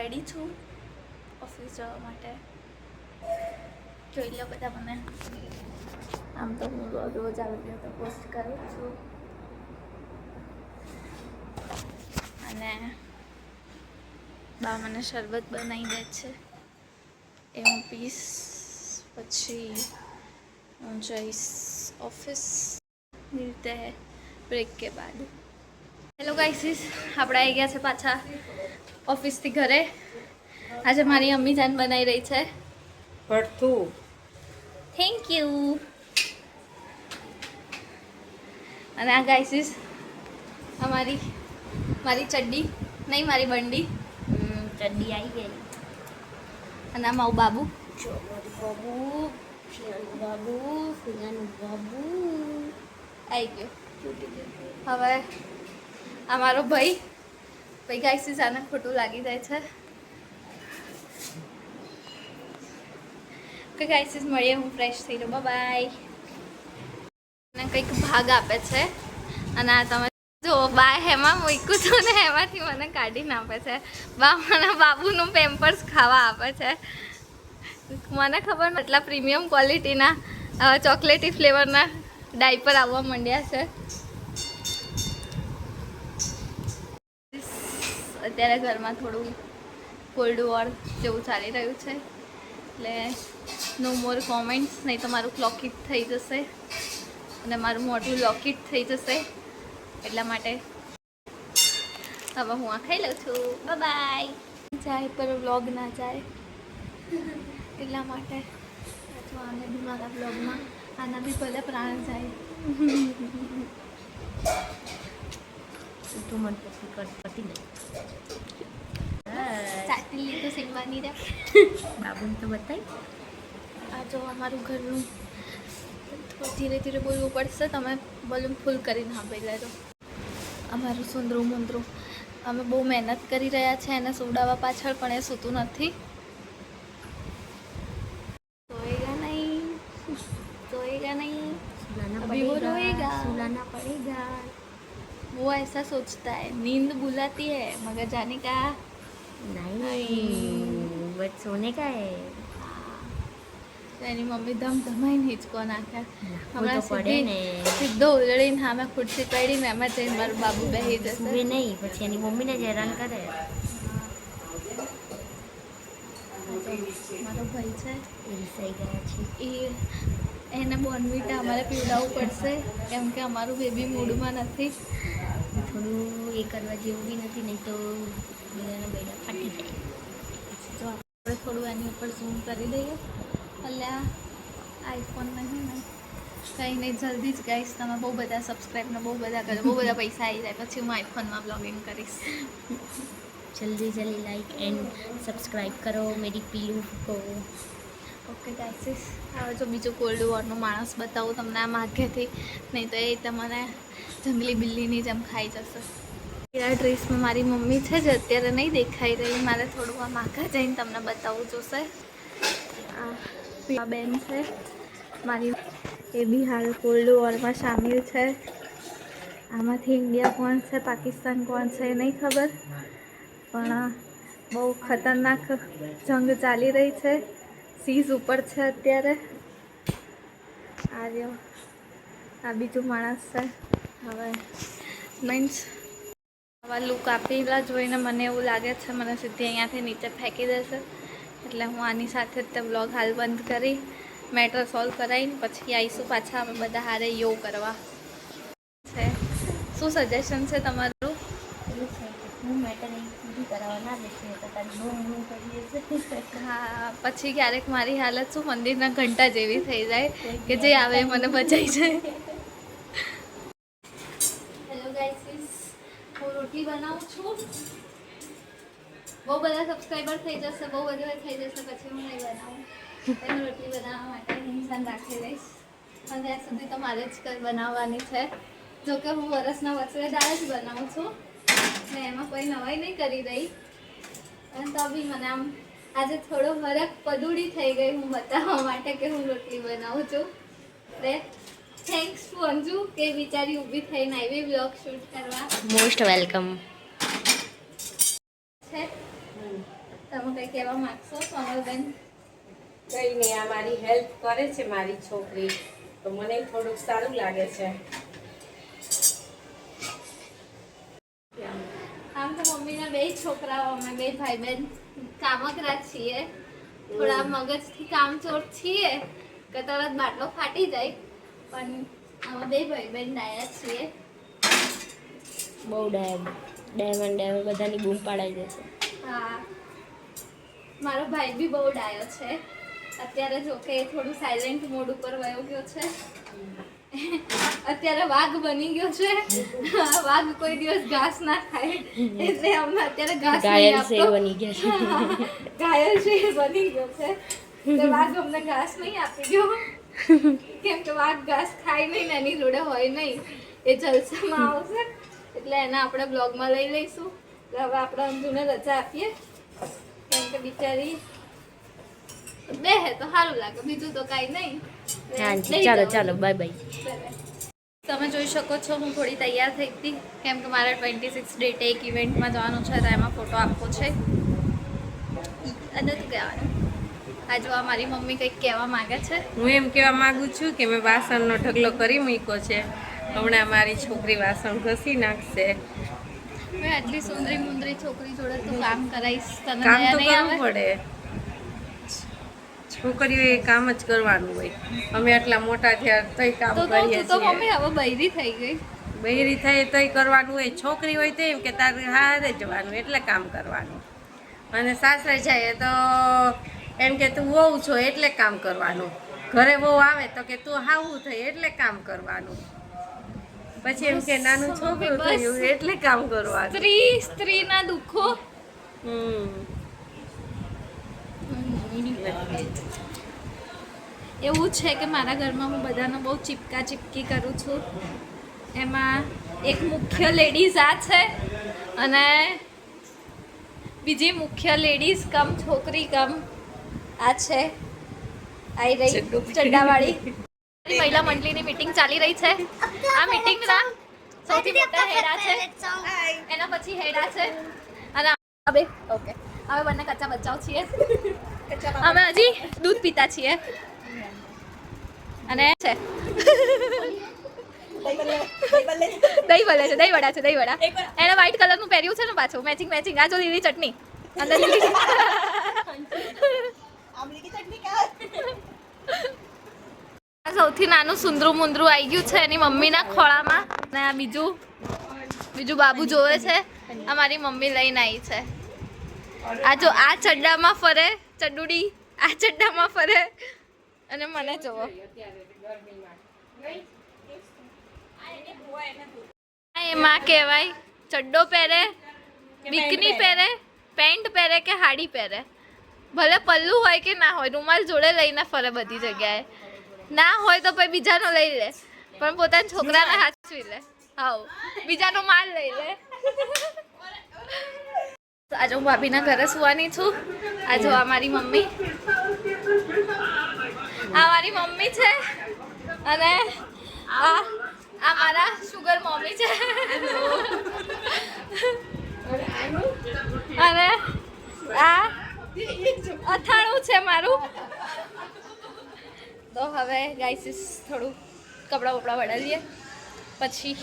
Ready છું office જવા માટે. જોઈ લો બધા મને. આમ તો હું રોજ આવી રીતે પોસ્ટ કરું છું. અને બા મને શરબત બનાવી દે છે એ હું પીસ. પછી હું જઈશ ઓફિસ મિલતે હૈ બ્રેક કે બાદ. હેલો ગાઈસીસ, આપણે આવી ગયા છે પાછા ઓફિસથી ઘરે. આજે મારી અમ્મી જાન બનાવી રહી છે ભરથું. Thank you. અને આ ગાઈસીસ મારી ચડ્ડી નહીં, મારી બંડી. ચડ્ડી આવી ગઈ. અને આ મારું બાબુ. બાબુ બાબુ બાબુ આવી ગયો. હવે આ મારો ભાઈ ગાઈસીસ આને ખોટું લાગી જાય છે કે ગાઈસીસ મળીએ, હું ફ્રેશ થઈ લઉં. બાય. અને કંઈક ભાગ આપે છે અને આ તમે જો બા હેમાં મૂક્યું છું ને એમાંથી મને કાઢીને આપે છે. બા મને બાબુનું પેમ્પર્સ ખાવા આપે છે. મને ખબર નથી એટલા પ્રીમિયમ ક્વોલિટીના ચોકલેટી ફ્લેવરના ડાયપર આવવા માંડ્યા છે. અત્યારે ઘરમાં થોડું કોલ્ડ વોર જેવું ચાલી રહ્યું છે, એટલે નો મોર કોમેન્ટ્સ, નહીં તો મારું ક્લોકિટ થઈ જશે અને મારું મોઢું લોકિટ થઈ જશે. એટલા માટે હવે હું આ ખાઈ લઉં છું. બાય. જાય પર વ્લોગ ના જાય એટલા માટે જો આને બી મારા વ્લોગમાં આના બી ભલે પ્રાણ જાય. તું મને પસંદ કરતી નહીં. ચાટલી તો શીખવાની રે. બાબુને તો બતાવી. આ જો અમારું ઘરનું ધીરે ધીરે બોલવું પડશે. તમે વોલ્યુમ ફૂલ કરીને આપી લેજો. અમારું સુંદરું મુંદરું અમે બહુ મહેનત કરી રહ્યા છે એને સુવડાવવા પાછળ, પણ એ સૂતું નથી. સોએગા નહીં, સોએગા નહીં, अभी वो रोएगा. सुलाना पड़ेगा. वो ऐसा सोचता है, नींद बुलाती है मगर जाने का नहीं, बट सोने का है. એની મમ્મી ધમાઈને હિંચકો નાખ્યા. હમણાં પડે ને સીધો ઉલળીને સામે ખુરશી પડીને એમાં જઈને મારું બાબુ બેસી જશે. સુવે નહીં, પછી એની મમ્મીને જ હેરાન કરે. મારો ભાઈ છે એ રિસાઈ ગયા છે. એને બોર્નવીટા અમારે પીવડાવવું પડશે કેમ કે અમારું બેબી મૂડમાં નથી. થોડું એ કરવા જેવું બી નથી, નહીં તો બધાના બેડા ફાટી જાય. જો આપણે થોડું એની ઉપર ઝૂમ કરી દઈએ. અલ્યા આઈફોન નહીં ને કંઈ નહીં, જલ્દી જ ગાઈશ. તમે બહુ બધા સબસ્ક્રાઈબને બહુ બધા કરો, બહુ બધા પૈસા આવી જાય પછી હું આઈફોનમાં બ્લોગિંગ કરીશ. જલ્દી જલ્દી લાઈક એન્ડ સબસ્ક્રાઈબ કરો મેરી પીલू को. ઓકે ગાઈસીસ, હવે જો બીજું કોલ્ડ વોરનું માણસ બતાવું તમને આ માઘેથી, નહીં તો એ તમને જંગલી બિલ્લીની જેમ ખાઈ જશે. આ ડ્રેસમાં મારી મમ્મી છે જે અત્યારે નહીં દેખાઈ રહી. મારે થોડું આ માઘા જઈને તમને બતાવવું જોશે. આ બેન છે મારી, એ બી હાલ કોલ્ડ વોરમાં સામેલ છે. આમાંથી ઇન્ડિયા કોણ છે પાકિસ્તાન કોણ છે એ નહીં ખબર, પણ બહુ ખતરનાક જંગ ચાલી રહી છે. સીઝ ઉપર છે અત્યારે. આ રહ્યો આ બીજું માણસ છે. હવે મીન્સ આવા લુક આપેલા જોઈને મને એવું લાગે છે મને સીધી અહીંયાથી નીચે ફેંકી દેશે. એટલે હું આની સાથે જ તે બ્લોગ હાલ બંધ કરી મેટર સોલ્વ કરાવીને પછી આવીશું પાછા અમે બધા હારે યોગ કરવા. છે શું સજેશન છે તમારું? હું મેટર નહીં કરાવવા ના દેશે તો તારી બહુ હું કરી દેશે. હા, પછી ક્યારેક મારી હાલત શું મંદિરના ઘંટા જેવી થઈ જાય કે જે આવે એ મને બચાઈ જાય. હેલો ગાઈસીસ, હું રોટલી બનાવું છું. બહુ બધા સબસ્ક્રાઈબર થઈ જશે, બહુ બધા થઈ જશે પછી હું નહીં બનાવું. એને રોટલી બનાવવા માટે ઇન્સાન રાખી દઈશ. અને ત્યાં સુધી તો મારે જ બનાવવાની છે. જોકે હું વરસના વચ્ચે દાળ જ બનાવું છું ને એમાં કોઈ નવાઈ નહીં કરી રહી. અને તો બી મને આમ આજે થોડો હરખ પદુડી થઈ ગઈ હું બતાવવા માટે કે હું રોટલી બનાવું છું. એટલે થેન્ક્સ ટુ અંજુ કે બિચારી ઊભી થઈને આવી બ્લોગ શૂટ કરવા. Most welcome. છે વિડીયોમાં કંઈ કહેવા માંગશો સોનલબેન? કઈ નહીં, આ મારી હેલ્પ કરે છે મારી છોકરી, તો મને થોડુંક સારું લાગે છે. આમ તો મમ્મીના બે છોકરાઓ, અમે બે ભાઈ બહેન કામકરા છીએ, થોડા મગજથી કામચોર છીએ કે તરત બાટલો ફાટી જાય, પણ આમાં બે ભાઈ બહેન ડાયા છીએ. બહુ ડાયમંડ બધાની બૂમ પાડાઈ જશે. હા, મારો ભાઈ બી બહુ ડાયો છે. અત્યારે જો કે એ થોડું સાયલેન્ટ મોડ ઉપર વયો ગયો છે. અત્યારે વાઘ બની ગયો છે. વાઘ કોઈ દિવસ ઘાસ ના ખાય એટલે અમને અત્યારે ઘાસ નહીં આપતો. બની ગયા છે. ઘાયલ છે એ બની ગયો છે. તો વાઘ અમને ઘાસ નહીં આપી ગયો, કેમ કે વાઘ ઘાસ ખાય નહીં ને એની જોડે હોય નહીં. એ જલસામાં આવશે એટલે એને આપણે બ્લોગમાં લઈ લઈશું. હવે આપણે અંજુને રજા આપીએ, કેમ કે બિચારી બે હે તો સારું લાગે, બીજું તો કાંઈ નહીં. હાજી, ચાલો બાય બાય. તમે જોઈ શકો છો હું થોડી તૈયાર થઈ હતી, કેમ કે મારે 26 ડેટે એક ઇવેન્ટમાં જવાનું છે, તો એમાં ફોટો આપવો છે. અને તું કહેવાનું આ જો આ મારી મમ્મી કંઈક કહેવા માંગે છે. હું એમ કહેવા માંગુ છું કે મેં વાસણનો ઢગલો કરી મૂક્યો છે. હમણાં મારી છોકરી વાસણ ઘસી નાખશે. મેં આટલી સુંદરી મુંદરી છોકરી જોડે તું કામ કરાવીશ, તને કામ દયા તો નહીં કરવું આવે? પડે, છોકરીઓએ કામ જ કરવાનું હોય. અમે આટલા મોટા થયા તોય કામ કરીએ તું તો છીએ. મમ્મી હવે બૈરી થઈ ગઈ. બૈરી થાય તોય કરવાનું હોય. છોકરી હોય તો એમ કે તારે હારે જવાનું એટલે કામ કરવાનું, અને સાસરે જાય તો એમ કે તું વહુ છો એટલે કામ કરવાનું. ઘરે વહુ આવે તો કે તું હાવું થઈ એટલે કામ કરવાનું. પછી એમ કે નાનું છોકરું બસ. થયું એટલે કામ કરવાનું. સ્ત્રીના દુઃખો. એવું છે કે મારા ઘરમાં હું બધાનો બહુ ચીપકા ચીપકી કરું છું. એમાં એક મુખ્ય લેડીઝ આ છે અને બીજી મુખ્ય લેડીઝ કમ છોકરી કમ આ છે, આઈ રહી ચડ્ડાવાળી. મહિલા મંડળીની મીટિંગ ચાલી રહી છે. આ મીટિંગના સૌથી મોટા હેડા છે, એના પછી હેડા છે અને હવે ઓકે અમે બંને કચ્ચા બચ્ચાઓ છીએ. અમે હજી દૂધ પીતા છીએ અને છે દહીં વડે છે, દહીં વડા છે, દહીં વડા. એને વ્હાઈટ કલરનું પહેર્યું છે ને પાછું મેચિંગ મેચિંગ. આ જો લીલી ચટણી અંદર લીલી સૌથી નાનું સુંદરું મુંદરું આવી ગયું છે એની મમ્મીના ખોળામાં. અને આ બીજું બાબુ જોવે છે. આ મારી મમ્મી લઈને આવી છે. આ જો આ ચડ્ડામાં ફરે ચડ્ડુડી, આ ચડ્ડામાં ફરે અને મને જોવો. એમાં કહેવાય ચડ્ડો પહેરે, બિકની પહેરે, પેન્ટ પહેરે કે હાડી પહેરે, ભલે પલ્લું હોય કે ના હોય, રૂમાલ જોડે લઈને ફરે બધી જગ્યાએ. ના હોય તો પછી બીજાનો લઈ લે, પણ પોતાના છોકરાને હાચવી લે. હાઉ બીજાનો માલ લઈ લે. આજે હું ભાભીના ઘરે સુવાની છું. આ જો આ મારી મમ્મી, આ મારી મમ્મી છે અને આ મારા શુગર મમ્મી છે અને આ અથાણું છે મારું. તો હવે ગાઈસીસ થોડું કપડાં વપડા વડાવીએ પછી